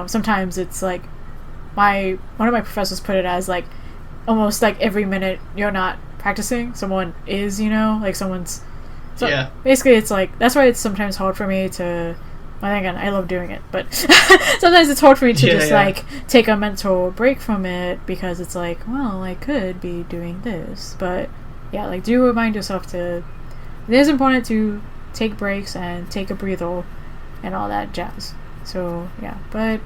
sometimes it's like one of my professors put it as like almost like every minute you're not practicing, someone is, like someone's. So yeah. Basically, it's like that's why it's sometimes hard for me to. Well, again, I love doing it, but sometimes it's hard for me to like take a mental break from it because it's like, well, I could be doing this, but yeah, like do remind yourself to. It is important to take breaks and take a breather and all that jazz. So yeah, but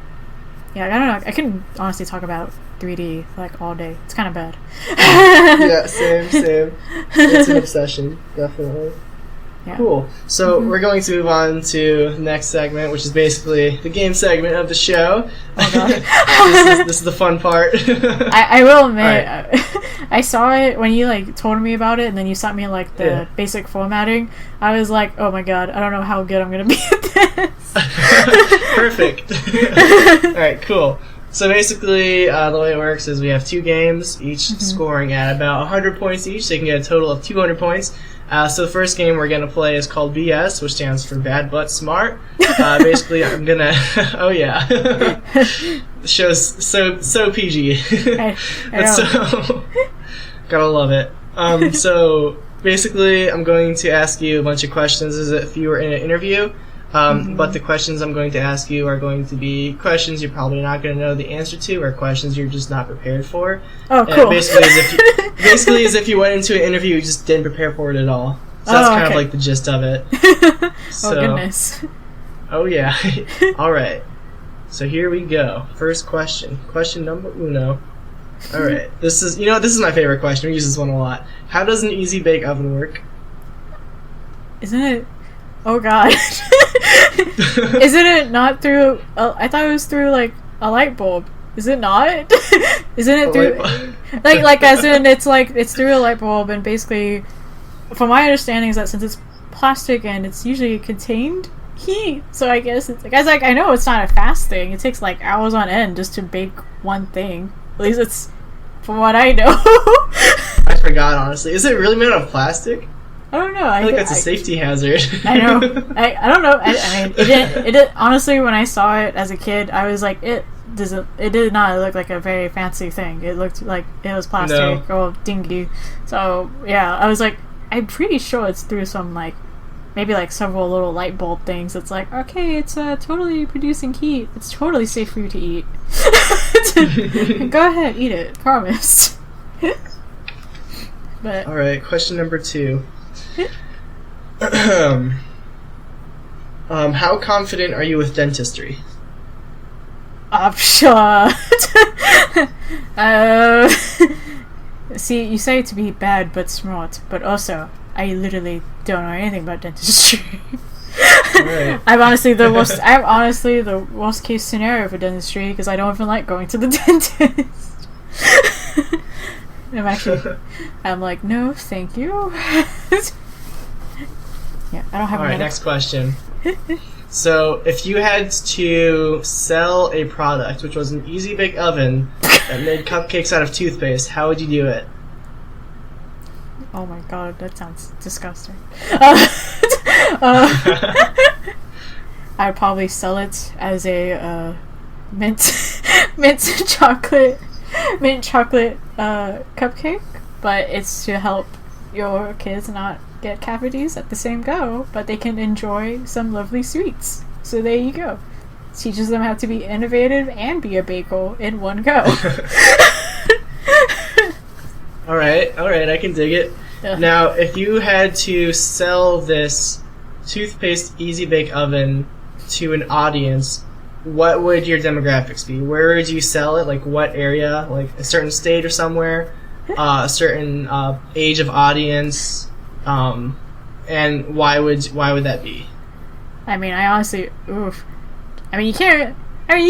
yeah, I don't know. I can honestly talk about 3D like all day. It's kind of bad. Yeah, same. It's an obsession, definitely. Yeah. Cool. So we're going to move on to the next segment, which is basically the game segment of the show. Oh god. this is the fun part. I will admit, I saw it when you like told me about it, and then you sent me like the basic formatting. I was like, oh my god, I don't know how good I'm gonna be at this. Perfect. Alright, cool. So basically, the way it works is we have 2 games, each scoring at about 100 points each, so you can get a total of 200 points. So the first game we're going to play is called BS, which stands for Bad But Smart. Basically, I'm going to... Oh, yeah. The show's so PG. I know. So, gotta love it. So basically, I'm going to ask you a bunch of questions as if you were in an interview. But the questions I'm going to ask you are going to be questions you're probably not going to know the answer to, or questions you're just not prepared for. Oh, cool. Basically, as if you went into an interview, you just didn't prepare for it at all. So that's kind of like the gist of it. Oh, goodness. Oh, yeah. All right. So here we go. First question. Question number uno. All right. This is my favorite question. We use this one a lot. How does an easy bake oven work? Isn't it? Oh god. Isn't it not through... I thought it was through, like, a light bulb. Is it not? Isn't it through... like as in, it's through a light bulb, and basically, from my understanding is that since it's plastic and it's usually contained heat, so I guess it's... Like, I know it's not a fast thing. It takes, like, hours on end just to bake one thing. At least it's... From what I know. I forgot, honestly. Is it really made out of plastic? I don't know. I feel like that's a safety hazard. I know. I don't know. I mean, it did. Honestly, when I saw it as a kid, I was like, it did not look like a very fancy thing. It looked like it was plastic or dingy. So yeah, I was like, I'm pretty sure it's through some like, maybe like several little light bulb things. It's like, okay, it's totally producing heat. It's totally safe for you to eat. Go ahead, eat it. Promise. But all right, question number 2. How confident are you with dentistry? I'm sure. See, you say it to be bad but smart, but also, I literally don't know anything about dentistry. Right. I'm honestly the worst case scenario for dentistry because I don't even like going to the dentist. I'm like, no, thank you. Yeah, I don't have. All right, next question. So, if you had to sell a product, which was an easy bake oven that made cupcakes out of toothpaste, how would you do it? Oh my god, that sounds disgusting. I'd probably sell it as a mint chocolate cupcake, but it's to help your kids not get cavities at the same go, but they can enjoy some lovely sweets. So there you go. Teaches them how to be innovative and be a baker in one go. All right, I can dig it. Ugh. Now, if you had to sell this toothpaste easy bake oven to an audience, what would your demographics be? Where would you sell it? Like what area? Like a certain state or somewhere? A certain age of audience? And why would that be? I mean, I honestly, oof. I mean, you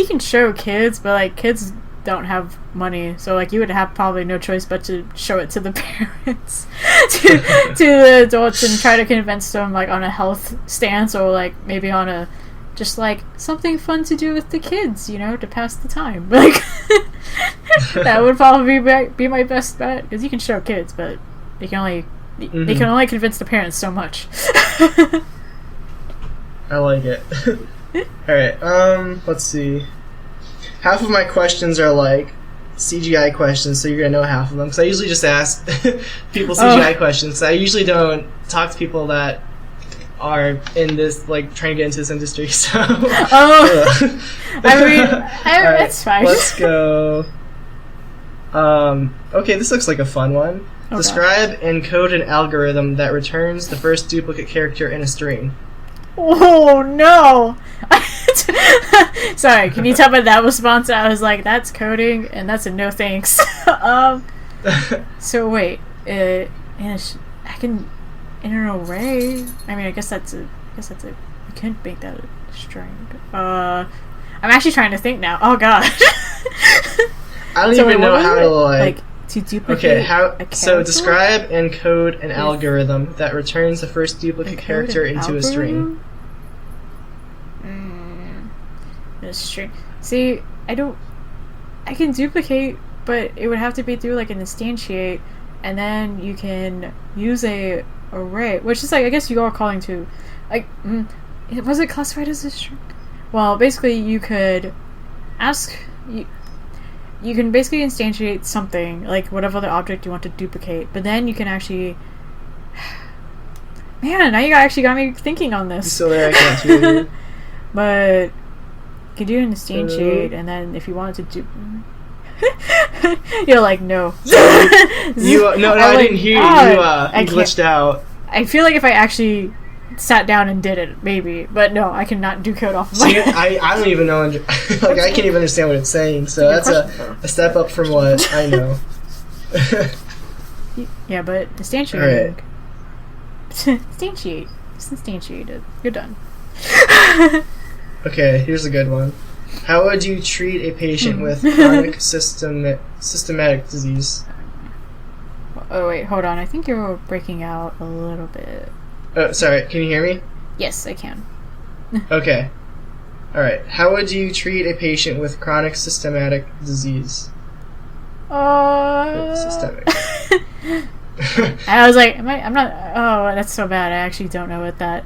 can show kids, but like kids don't have money, so like you would have probably no choice but to show it to the parents, to the adults, and try to convince them like on a health stance or like maybe on a just like something fun to do with the kids, to pass the time. Like that would probably be my best bet because you can show kids, but they can only convince the parents so much. I like it. All right. Let's see. half of my questions are like CGI questions, so you're gonna know half of them. Because I usually just ask people CGI questions. So I usually don't talk to people that are in this, like, trying to get into this industry. So, I mean, it's fine. Let's go. Okay, this looks like a fun one. Okay. Describe and code an algorithm that returns the first duplicate character in a string. Oh no! Sorry, can you tell by that response? I was like, that's coding, and that's a no thanks. So wait, I can in an array. I mean, I guess that's a. You can't make that a string. I'm actually trying to think now. Oh god. I don't even know how to like to duplicate. Okay, so describe and code an algorithm that returns the first duplicate character into a string. A string. See, I can duplicate, but it would have to be through like an instantiate, and then you can use a array, which is like, I guess you are calling to, like, was it classified as a string? Well, basically you could ask you can basically instantiate something, like whatever other object you want to duplicate, but then you can actually... Man, now you actually got me thinking on this. You still there? I can't hear you. But you could do an instantiate, and then if you wanted to do... You're like, no. I didn't hear you. You glitched out. I feel like if I actually sat down and did it, maybe, but no, I cannot do code off of my I don't even know, like, I can't even understand what it's saying, so that's a step up from what I know. Yeah, but instantiating. Right. Instantiate. Just instantiate it. You're done. Okay, here's a good one. How would you treat a patient with chronic systematic disease? Oh wait, hold on. I think you're breaking out a little bit. Oh, sorry. Can you hear me? Yes, I can. Okay. Alright. How would you treat a patient with chronic systematic disease? Systemic. I was like, I'm not... Oh, that's so bad. I actually don't know what that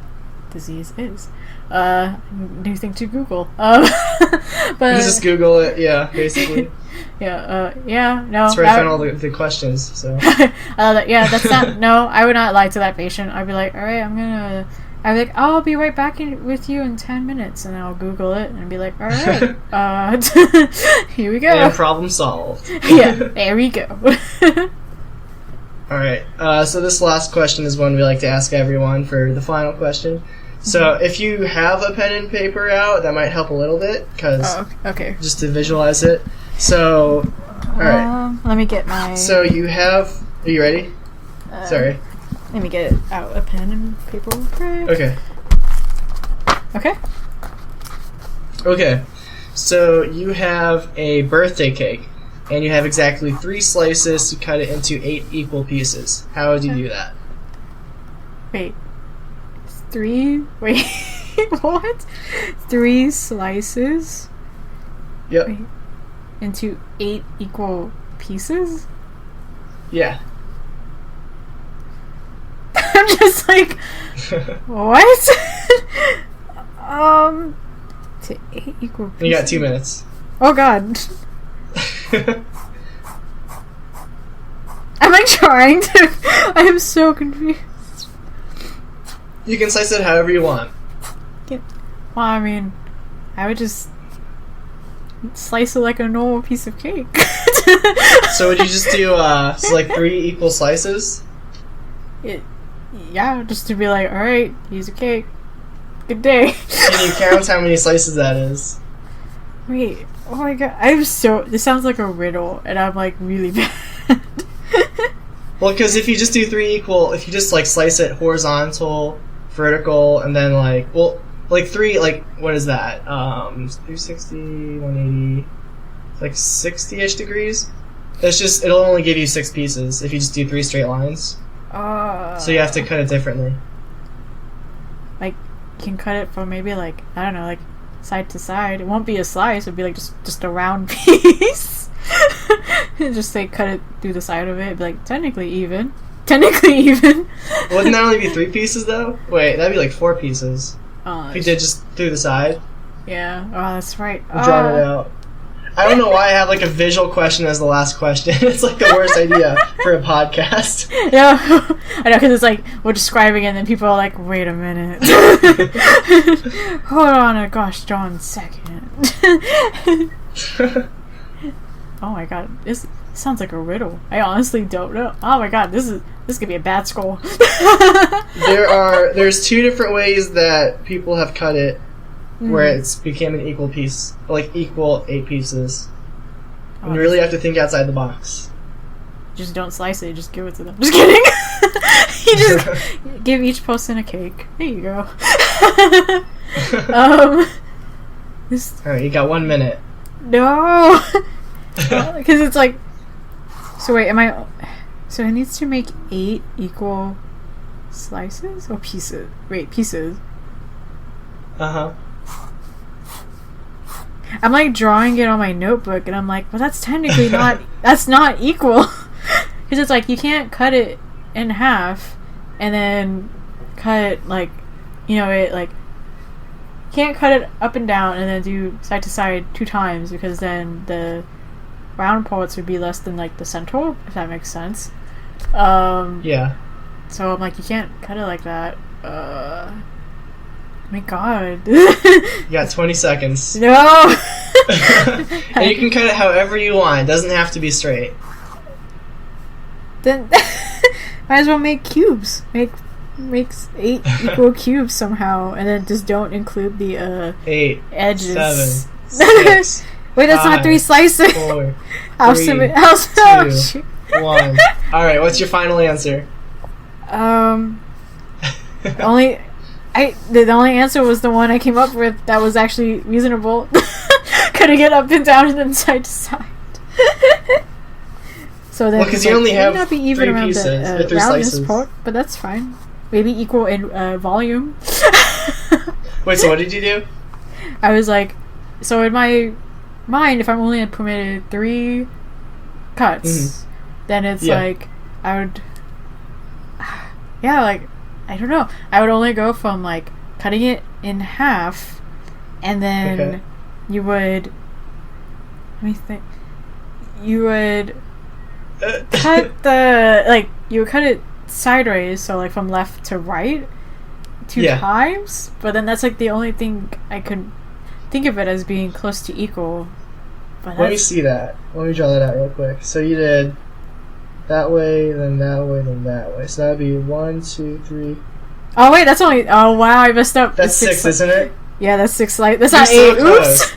disease is. New thing to Google. But you just Google it, yeah, basically. No. That's where I found all the questions, so. That's not... No, I would not lie to that patient. I'd be like, alright, I'll be right back with you in 10 minutes, and I'll Google it, and be like, alright, here we go. And problem solved. Yeah, there we go. Alright, so this last question is one we like to ask everyone for the final question. So if you have a pen and paper out, that might help a little bit, because okay. Just to visualize it. So, alright. Let me get my... So you have... Are you ready? Sorry. Let me get out a pen and paper. Okay. Okay. Okay. So you have a birthday cake, and you have exactly 3 slices to cut it into 8 equal pieces. How would you do that? Wait. 3? Wait. What? 3 slices? Yep. Wait. Into 8 equal pieces? Yeah. I'm just like, what? To 8 equal pieces. You got 2 minutes. Oh god. Am I trying to? I am so confused. You can slice it however you want. Well, I mean, I would just slice it like a normal piece of cake. So would you just do like 3 equal slices? Yeah, just to be like, alright, use a cake. Good day. Can you count how many slices that is? Wait, oh my god, this sounds like a riddle, and I'm like really bad. Well, because if you just do 3 equal, if you just like slice it horizontal, vertical, and then like 3, like, what is that? 360, 180, like 60-ish degrees? It'll only give you 6 pieces if you just do 3 straight lines. So you have to cut it differently. Like, you can cut it from maybe like, I don't know, like side to side. It won't be a slice, it'd be like just a round piece. Just like cut it through the side of it, be like, technically even. Wouldn't that only be 3 pieces though? Wait, that'd be like 4 pieces. If you did just through the side. Yeah, oh, that's right. Drawn it out. I don't know why I have like a visual question as the last question. It's like the worst idea for a podcast. Yeah, I know, because it's like we're describing it and then people are like, wait a minute. Hold on a gosh darn second. Oh my god, this sounds like a riddle. I honestly don't know. Oh my god, this could be a bad score. There's two different ways that people have cut it where it's became an equal piece, like equal 8 pieces. And you really have to think outside the box. Just don't slice it, just give it to them. Just kidding. You just give each person a cake. There you go. Alright, you got 1 minute. No. Because it's like, so wait, so it needs to make 8 equal slices or pieces? Wait, pieces. Uh-huh. I'm like drawing it on my notebook and I'm like, well, that's technically that's not equal. Because it's like, you can't cut it in half and then cut it like, it like, can't cut it up and down and then do side to side 2 times, because then the round parts would be less than like the central, if that makes sense. Yeah. So I'm like, you can't cut it like that. My god. You got 20 seconds. No! And you can cut it however you want. It doesn't have to be straight. Then might as well make cubes. Makes 8 equal cubes somehow, and then just don't include the 8 edges. 7 6 Wait, that's 5, not 3 slices. 4 How 3 2 1. Alright, what's your final answer? The only answer was the one I came up with that was actually reasonable. Cutting it up and down and then side to side. So then, because you only have not be even 3 around pieces, the or 3 roundness slices. part, but that's fine. Maybe equal in volume. Wait, so what did you do? I was like, so in my mind, if I'm only permitted 3 cuts, then it's like, I would, like, I don't know, I would only go from like cutting it in half, and then you would, let me think, you would cut you would cut it sideways, so like from left to right 2 times, but then that's like the only thing I could think of it as being close to equal. But let me see that. Let me draw that out real quick. So you did that way, then that way, then that way. So that would be 1, 2, 3. Oh wait, that's only. Oh wow, I messed up. That's 6, isn't it? Yeah, that's 6 slices. That's You're not 8. so Oops.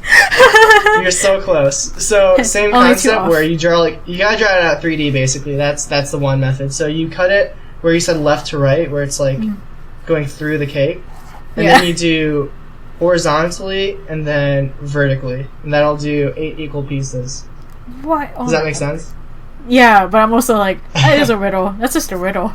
You're so close. So same Only 2 concept off. where you gotta draw it out 3D basically. That's the one method. So you cut it where you said left to right, where it's like going through the cake, and then you do horizontally and then vertically, and that'll do 8 equal pieces. What? Oh Does that make sense? Yeah, but I'm also like, it is a riddle. That's just a riddle.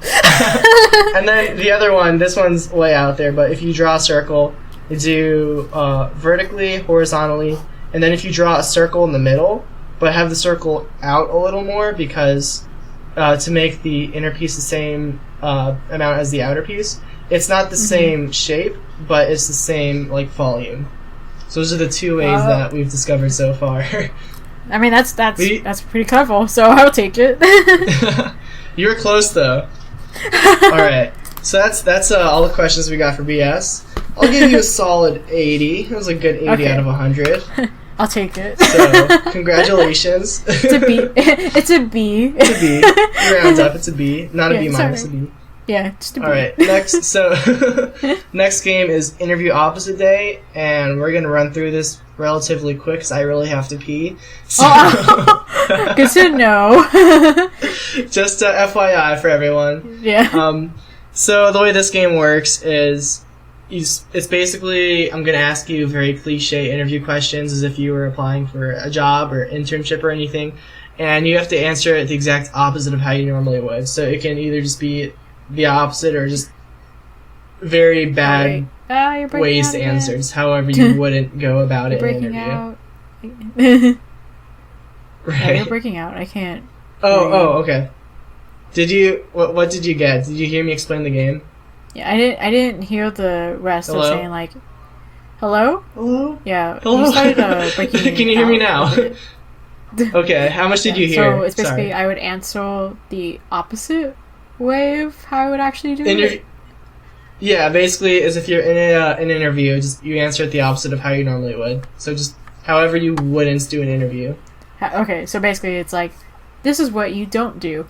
And then the other one, this one's way out there, but if you draw a circle, you do vertically, horizontally, and then if you draw a circle in the middle, but have the circle out a little more, because to make the inner piece the same amount as the outer piece, it's not the same shape, but it's the same like volume. So those are the 2 ways that we've discovered so far. I mean, that's pretty clever, so I'll take it. You were close though. All right, so that's all the questions we got for BS. I'll give you a solid 80. It was a good 80 out of 100. I'll take it. So congratulations. It's a B. It's a B. It's a B. You round up. It's a B, not a B minus. A B. Yeah, just a B. All right. Next game is Interview Oppositeday, and we're gonna run through this relatively quick because I really have to pee. So, good to know. Just FYI for everyone. Yeah. So the way this game works is, it's basically, I'm gonna ask you very cliche interview questions as if you were applying for a job or internship or anything, and you have to answer it the exact opposite of how you normally would. So it can either just be the opposite or just very bad ways to answer. Just however you wouldn't go about it in an interview. Out. Right. Yeah, you're breaking out. I can't. Oh, okay. Did you? What did you get? Did you hear me explain the game? Yeah, I didn't hear the rest of saying like, hello? Hello? Yeah. Hello? You started breaking Can you hear me now? Okay, how much did you hear? So it's basically I would answer the opposite way of how I would actually do it. Yeah, basically, as if you're in an interview, just you answer it the opposite of how you normally would. So just however you wouldn't do an interview. Okay, so basically it's like, this is what you don't do.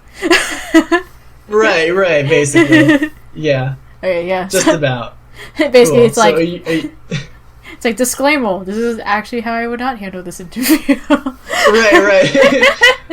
Right, basically. Yeah. Okay, yeah. Just about. Basically, cool. it's like... It's like, disclaimer, this is actually how I would not handle this interview. Right.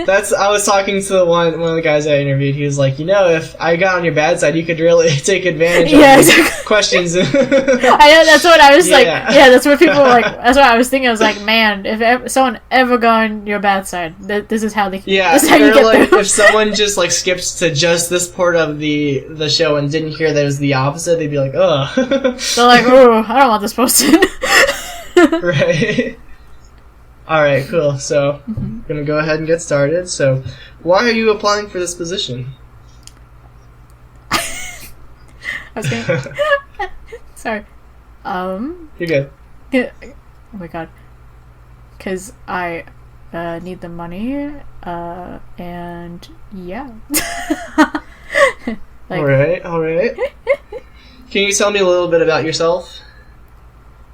I was talking to one of the guys I interviewed. He was like, if I got on your bad side, you could really take advantage of exactly. questions. I know, that's what I was like. Yeah, that's what people like. That's what I was thinking. I was like, man, if someone ever got on your bad side, this is how they. Yeah, this is how you get like them. if someone just like skips to just this part of the show and didn't hear that it was the opposite, they'd be like, ugh. They're like, oh, I don't want this person. Right. Alright, cool. So, I'm gonna go ahead and get started. So, why are you applying for this position? I was gonna... Sorry. You're good. Oh my god. Because I need the money, and yeah. Alright. Can you tell me a little bit about yourself?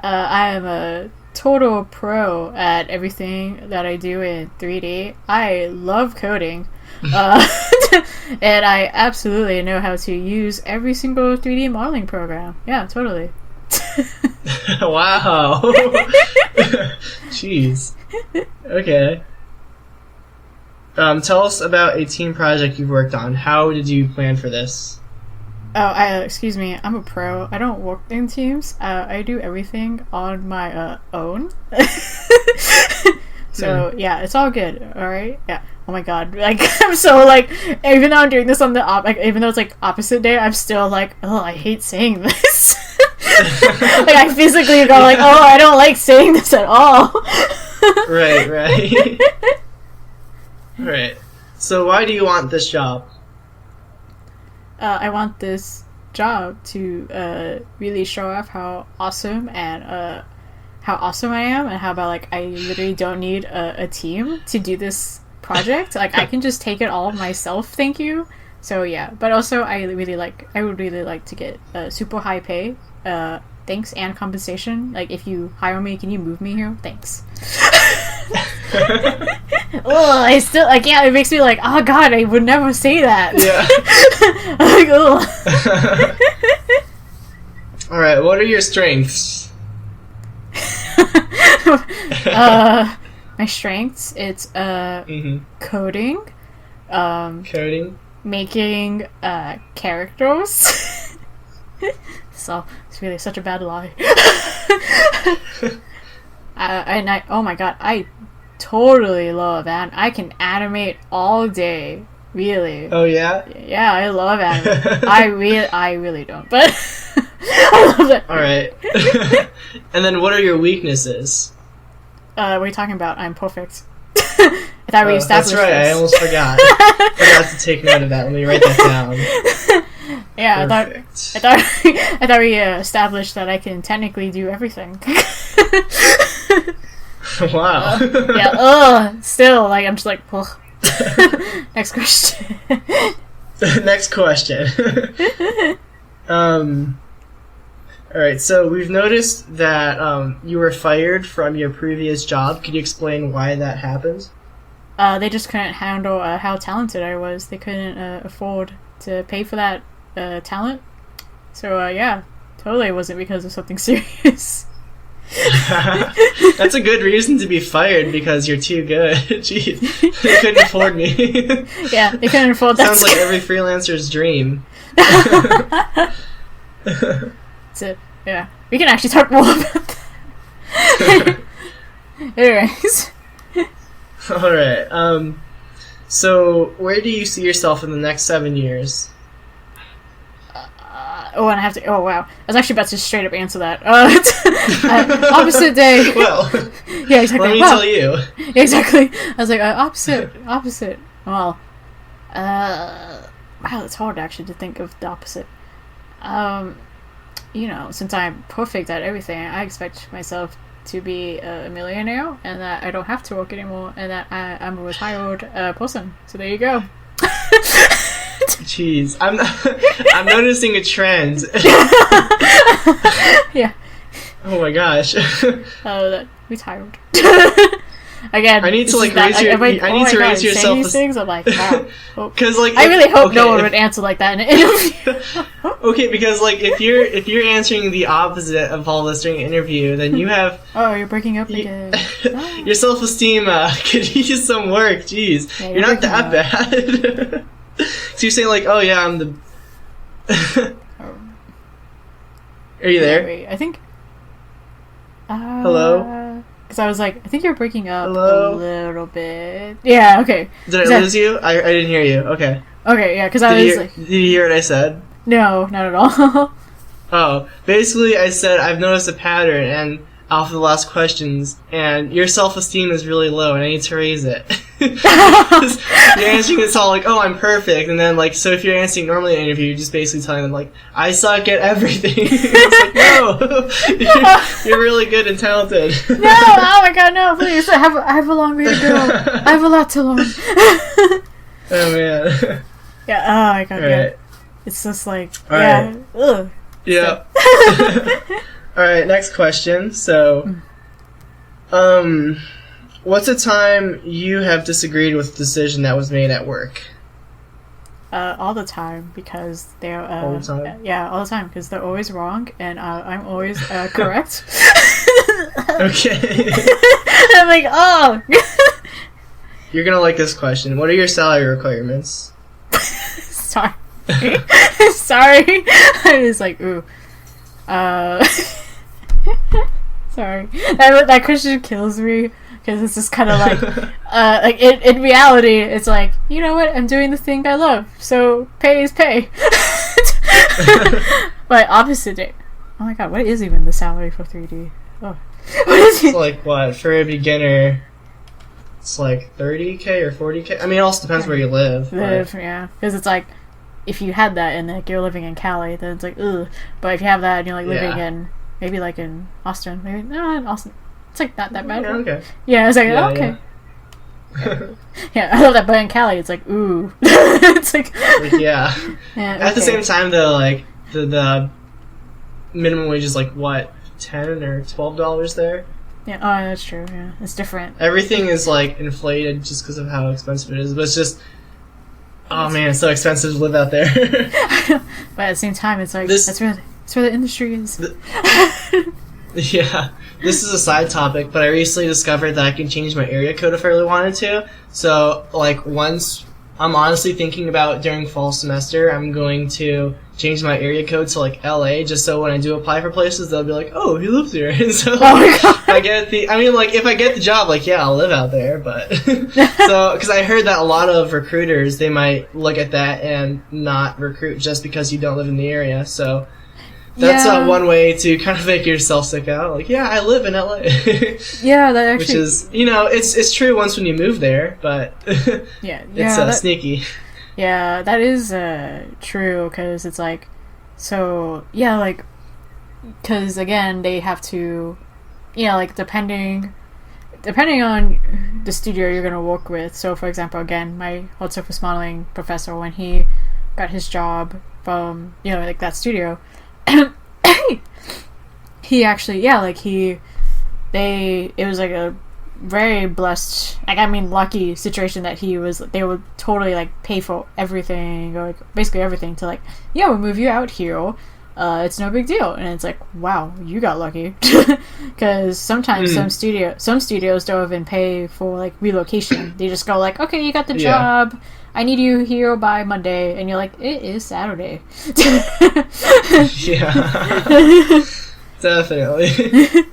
I am a total pro at everything that I do in 3D. I love coding. And I absolutely know how to use every single 3D modeling program. Yeah, totally. Wow. Jeez. Okay. Tell us about a team project you've worked on. How did you plan for this? Oh, excuse me. I'm a pro. I don't work in teams. I do everything on my own. So yeah, it's all good. All right. Yeah. Oh my god. Like I'm so like, even though I'm doing this on the even though it's like opposite day, I'm still like, oh, I hate saying this. Like I physically go like, oh, I don't like saying this at all. Right. Right. So why do you want this job? I want this job to really show off how awesome I am, and how about like I literally don't need a team to do this project. Like I can just take it all myself. Thank you. So yeah, but also I would really like to get super high pay. Thanks, and compensation. Like if you hire me, can you move me here? Thanks. Oh, I still like, yeah, it makes me like, oh god, I would never say that. Yeah. Like, oh. Alright, what are your strengths? My strengths, it's coding, coding, making characters. So it's really such a bad lie. And oh my god, I totally love I can animate all day. Really. Oh yeah? Yeah, I love anime. I really don't, but I love it. Alright. And then what are your weaknesses? What are you talking about? I'm perfect. I thought we established that's right, this. I almost forgot. I forgot to take note of that. Let me write that down. Yeah, I thought we established that I can technically do everything. Wow. Yeah, still, like, I'm just like, ugh. Next question. Next question. Alright, so we've noticed that you were fired from your previous job. Could you explain why that happened? They just couldn't handle how talented I was. They couldn't afford to pay for that talent. So, yeah, totally wasn't because of something serious. That's a good reason to be fired, because you're too good. Jeez, they couldn't afford me. Yeah, they couldn't afford that. Sounds like every freelancer's dream. That's it. Yeah, we can actually talk more about that. Anyways. Alright, so where do you see yourself in the next 7 years? And I have to. Oh wow! I was actually about to straight up answer that. Opposite day. Well, yeah, exactly. Let me tell you. Exactly. I was like, opposite. Well, wow, it's hard actually to think of the opposite. Since I'm perfect at everything, I expect myself to be a millionaire, and that I don't have to work anymore, and that I'm a retired person. So there you go. Jeez, I'm noticing a trend. Yeah. Oh my gosh. That retired. Again, I need to like raise your. I need to raise your self. These things, I'm like, wow. Because like, I really hope no one would answer like that in an interview. Okay, because like if you're answering the opposite of all this during an interview, then you have. Oh, you're breaking up again. Oh. Your self-esteem could use some work. Jeez, Yeah, you're not that bad. So you're saying like, oh yeah, I'm the. Are you there? Wait, I think. Hello? Because I was like, I think you're breaking up Hello? a little bit. Yeah, okay. Did I lose you? I didn't hear you. Okay. Okay, yeah, because I was like... Did you hear what I said? No, not at all. Oh, basically I said I've noticed a pattern and off of the last questions, and your self-esteem is really low and I need to raise it. You're answering this all like, oh, I'm perfect, and then like, so if you're answering normally in an interview, you're just basically telling them like, I suck at everything. It's like, no, you're really good and talented. No, oh my god, no, please, I have a long way to go. I have a lot to learn. Oh man. Yeah, oh my god, yeah. Right. It's just like, All yeah, right. ugh. Yeah. Alright, next question. So, what's a time you have disagreed with a decision that was made at work? All the time, because they're all the time? Yeah, all the time, because they're always wrong and I'm always correct. Okay. I'm like, oh. You're gonna like this question. What are your salary requirements? Sorry. Sorry. I was like, ooh. Sorry. That question kills me. Because it's just kind of like in reality, it's like, you know what? I'm doing the thing I love. So pay is pay. But Oppositeday. Oh my god, what is even the salary for 3D? Oh. What is It's like, what? For a beginner, it's like 30K or 40K? I mean, it also depends where you live. Yeah. Because it's like, if you had that and like you're living in Cali, then it's like, ugh. But if you have that and you're like living in, maybe like in Austin, maybe, no, in Austin. It's like not that bad. Yeah, okay. Yeah, I was like, Yeah, oh, okay. Yeah, I love that, but in Cali, it's like, ooh. It's like, yeah. At the same time, though, like, the minimum wage is like, what, $10 or $12 there? Yeah, oh, that's true, yeah. It's different. Everything is, like, inflated just because of how expensive it is, but it's just, oh man, it's so expensive to live out there. But at the same time, it's like, that's where the industry is. Yeah, this is a side topic, but I recently discovered that I can change my area code if I really wanted to. So, like, once I'm honestly thinking about during fall semester, I'm going to change my area code to, like, LA, just so when I do apply for places, they'll be like, oh, he lives here. And so, if I get the job, like, yeah, I'll live out there, but, so, because I heard that a lot of recruiters, they might look at that and not recruit just because you don't live in the area, so. That's one way to kind of make yourself stick out. Like, yeah, I live in LA. Yeah, that actually... Which is, you know, it's true once when you move there, but it's sneaky. Yeah, that is true, because it's like, so, yeah, like, because, again, they have to, you know, like, depending on the studio you're going to work with. So, for example, again, my hot surface modeling professor, when he got his job from, you know, like, that studio... he actually, it was like a very blessed, like, I mean, lucky situation that they would totally, like, pay for everything, or, like, basically everything to, like, yeah, we'll move you out here, it's no big deal. And it's like, wow, you got lucky. Because sometimes some studios don't even pay for, like, relocation. They just go like, okay, you got the job, I need you here by Monday, and you're like, it is Saturday. Yeah. Definitely.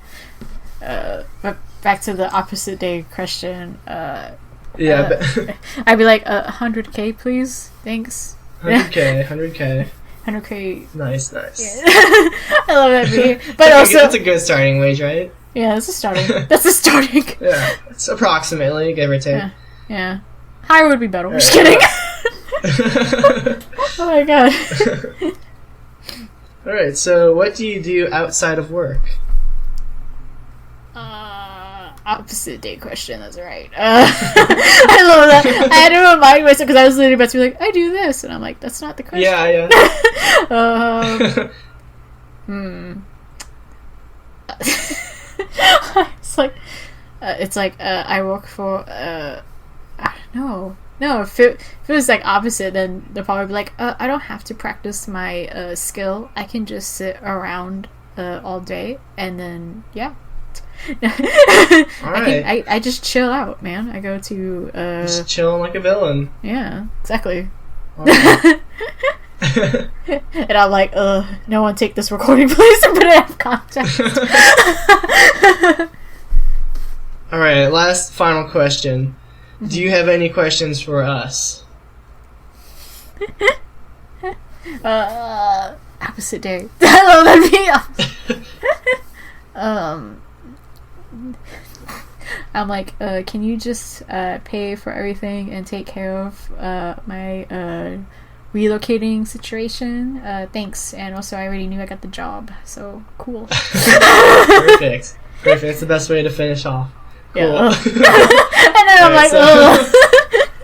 But back to the Oppositeday question. I'd be like, 100K, please. Thanks. 100K. 100K. Nice. Yeah. I love that beat. But also, that's a good starting wage, right? Yeah, that's a starting. Yeah, it's approximately, give or take. Yeah. Higher would be better. I'm just kidding. Oh my god. Alright, so what do you do outside of work? opposite day question. That's right. I love that. I had to remind myself because I was literally about to be like, I do this, and I'm like, that's not the question. Yeah. It's like I work for I don't know. No, if it was like opposite, then they'll probably be like, I don't have to practice my skill. I can just sit around all day, and then yeah. Alright. I just chill out, man. I go to just chilling like a villain. Yeah, exactly. Right. And I'm like, no one take this recording, please, and put it out of context. Alright, last final question. Do you have any questions for us? Opposite day. I love that. I'm like, can you just pay for everything and take care of my relocating situation? Thanks. And also, I already knew I got the job, so cool. Perfect. It's the best way to finish off. Cool. Yeah. And then I'm like,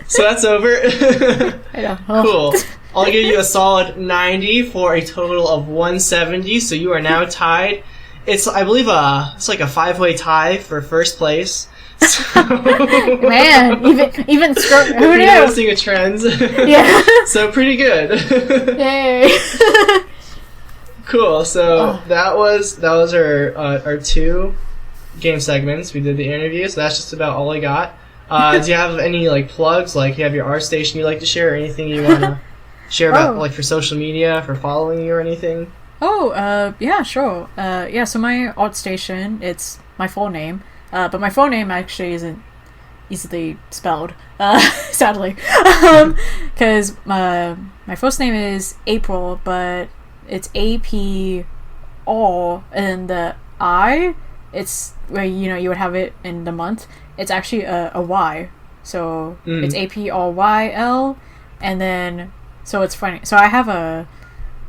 so that's over. I know. Cool. I'll give you a solid 90 for a total of 170. So you are now tied. It's, I believe, it's like a 5-way tie for first place. So Man, even who knew? Noticing a trend. Yeah. So pretty good. Yay. Cool. So that was our 2 game segments. We did the interview, so that's just about all I got. Do you have any like plugs? Like, you have your art station you like to share, or anything you wanna share about, like, for social media, for following you or anything? Yeah, sure. So my art station, it's my full name, but my full name actually isn't easily spelled, sadly, because my first name is Apryl, but it's A-P-R, and the I, it's where, you would have it in the month. It's actually a Y, so it's A-P-R-Y-L, and then, so it's funny. So I have a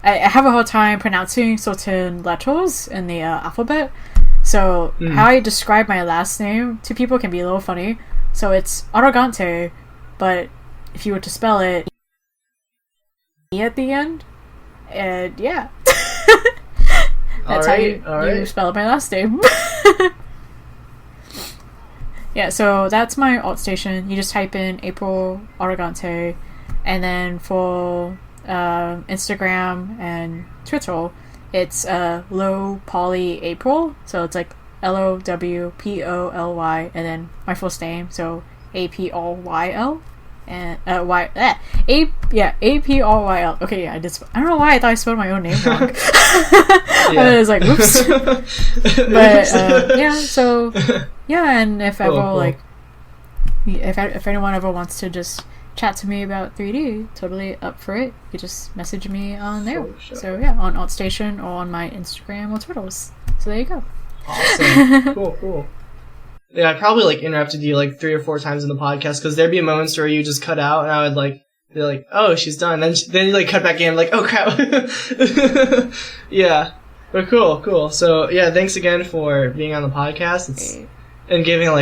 hard time pronouncing certain letters in the alphabet. So how I describe my last name to people can be a little funny. So it's Arrogante, but if you were to spell it, E at the end, and yeah. That's how you spell my last name. Yeah, so that's my alt station. You just type in Apryl Arrogante, and then for Instagram and Twitter, it's Low Poly Apryl. So it's like LOWPOLY, and then my first name, so APRYL. And APRYL. Okay, yeah, I did. I don't know why I thought I spelled my own name wrong. I was like, whoops. But yeah, so yeah, and if ever if anyone ever wants to just chat to me about 3D, totally up for it. You just message me on there. Sure. So yeah, on ArtStation or on my Instagram or Twitters. So there you go. Awesome. Cool. Yeah, I probably interrupted you 3 or 4 times in the podcast, because there'd be moments where you just cut out, and I would be like, oh, she's done. Then you cut back in, oh crap. Yeah, but cool. So yeah, thanks again for being on the podcast. And giving 2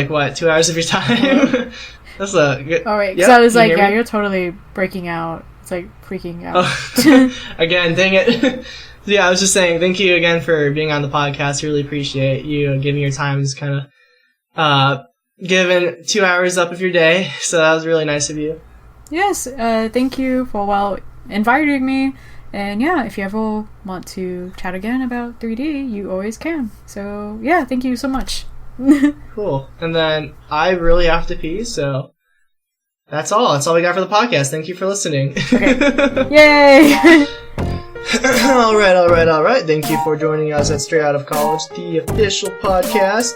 hours of your time. That's a good. All right, because I was like, yeah, you're totally breaking out. It's freaking out. Oh. Again, dang it. Yeah, I was just saying, thank you again for being on the podcast. Really appreciate you giving your time, just kind of giving 2 hours up of your day. So that was really nice of you. Yes, thank you for inviting me. And yeah, if you ever want to chat again about 3D, you always can. So yeah, thank you so much. Cool. And then I really have to pee, so that's all. That's all we got for the podcast. Thank you for listening. Okay. Yay! All right. Thank you for joining us at Straight Out of College, the official podcast.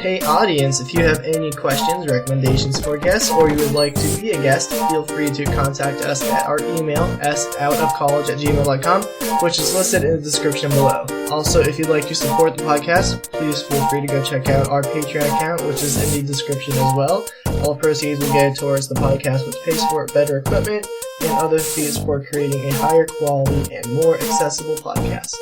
Hey, audience, if you have any questions, recommendations for guests, or you would like to be a guest, feel free to contact us at our email, soutofcollege@gmail.com, which is listed in the description below. Also, if you'd like to support the podcast, please feel free to go check out our Patreon account, which is in the description as well. All proceeds will go towards the podcast, which pays for better equipment and other fees for creating a higher quality and more accessible podcast.